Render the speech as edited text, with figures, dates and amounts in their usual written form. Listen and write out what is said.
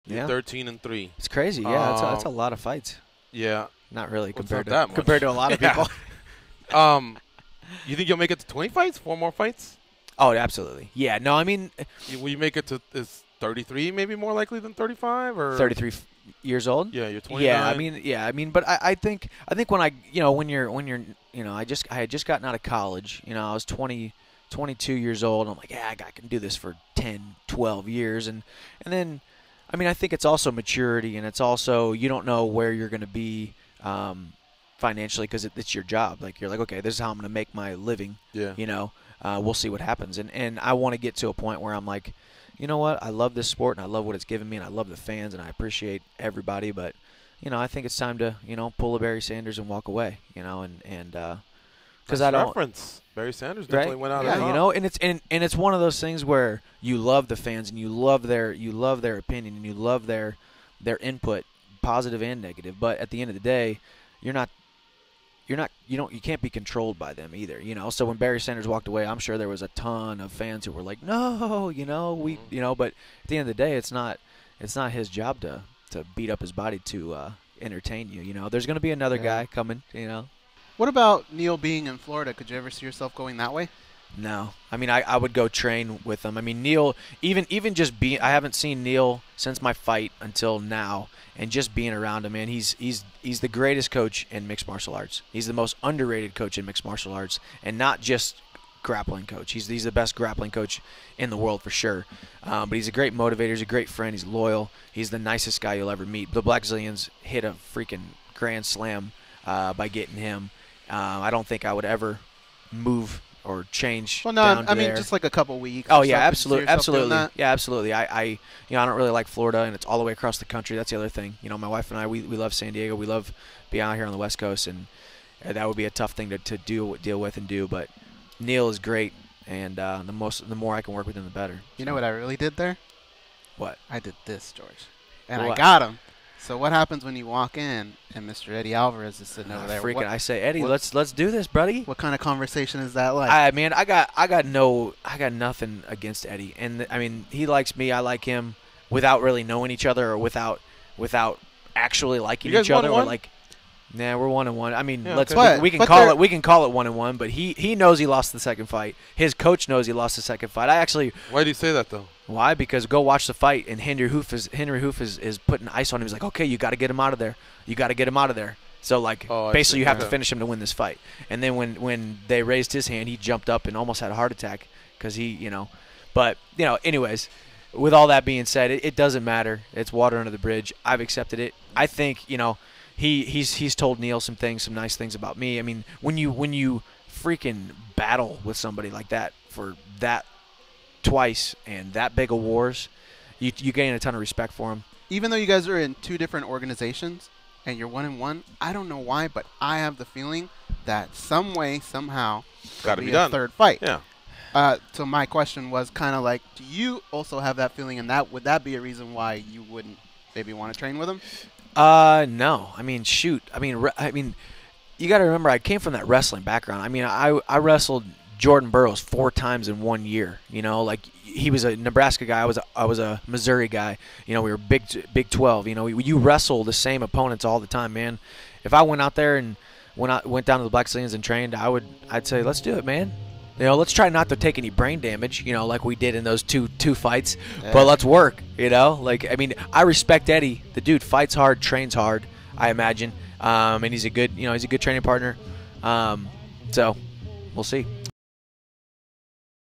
You're 13-3. It's crazy. Yeah, that's a lot of fights. Yeah. Not really compared to a lot of people. You think you'll make it to 20 fights? 4 more fights? Oh, absolutely. Yeah. No, I mean, will you make it to is 33 maybe more likely than 35 or 33 years old? Yeah, you're 29. Yeah, I mean, but I think when when you're I had just gotten out of college. I was 22 years old. And I'm like, yeah, I can do this for 10, 12 years, and then, I mean, I think it's also maturity, and it's also you don't know where you're going to be financially because it's your job. Like you're like, okay, this is how I'm going to make my living. Yeah. We'll see what happens, and I want to get to a point where I'm like, you know what, I love this sport and I love what it's given me and I love the fans and I appreciate everybody, but I think it's time to pull a Barry Sanders and walk away. And because I don't reference Barry Sanders definitely went out. Yeah, and it's one of those things where you love the fans and you love their opinion and you love their input, positive and negative. But at the end of the day, you can't be controlled by them either. So when Barry Sanders walked away, I'm sure there was a ton of fans who were like, no, but at the end of the day, it's not his job to beat up his body to entertain you. There's going to be another guy coming. What about Neil being in Florida? Could you ever see yourself going that way? No. I mean, I would go train with him. I mean, Neil, even just being – I haven't seen Neil since my fight until now, and just being around him, man, he's the greatest coach in mixed martial arts. He's the most underrated coach in mixed martial arts, and not just grappling coach. He's the best grappling coach in the world for sure. But he's a great motivator. He's a great friend. He's loyal. He's the nicest guy you'll ever meet. The Black Zillions hit a freaking grand slam by getting him. I don't think I would ever move or change. Well, no, I mean just like a couple weeks. Oh yeah, absolutely. Yeah, absolutely. I don't really like Florida, and it's all the way across the country. That's the other thing. My wife and I, we love San Diego. We love being out here on the West Coast, and that would be a tough thing to deal with and do. But Neil is great, and the more I can work with him, the better. You know what I really did there? What? I did this, George, and I got him. So what happens when you walk in and Mr. Eddie Alvarez is sitting over there? I say, Eddie, let's do this, buddy. What kind of conversation is that like? I got nothing against Eddie, and I mean he likes me, I like him, without really knowing each other or without actually liking each other. We're like, nah, we're 1-1. I mean, we can call it 1-1, but he knows he lost the second fight. His coach knows he lost the second fight. Why do you say that though? Why? Because go watch the fight, and Henry Hoof is putting ice on him. He's like, okay, you got to get him out of there. You got to get him out of there. So basically, you have to finish him to win this fight. And then when they raised his hand, he jumped up and almost had a heart attack because he. But anyways, with all that being said, it doesn't matter. It's water under the bridge. I've accepted it. I think he's told Neil some nice things about me. I mean, when you freaking battle with somebody like that for that twice and that big of wars, you gain a ton of respect for him. Even though you guys are in two different organizations and you're 1-1, I don't know why, but I have the feeling that some way, somehow, got to be a third fight. Yeah. So my question was kind of like, do you also have that feeling, and would that be a reason why you wouldn't maybe want to train with him? No. I mean, shoot. I mean, you got to remember, I came from that wrestling background. I mean, I wrestled Jordan Burroughs 4 times in 1 year. Like he was a Nebraska guy, I was a Missouri guy. We were Big 12. You wrestle the same opponents all the time, man. If I went out there and went down to the Black Zillions and trained, I'd say, let's do it, man. Let's try not to take any brain damage, like we did in those two fights. Yeah. But let's work, I mean, I respect Eddie. The dude fights hard, trains hard, I imagine. And he's a good training partner. So we'll see.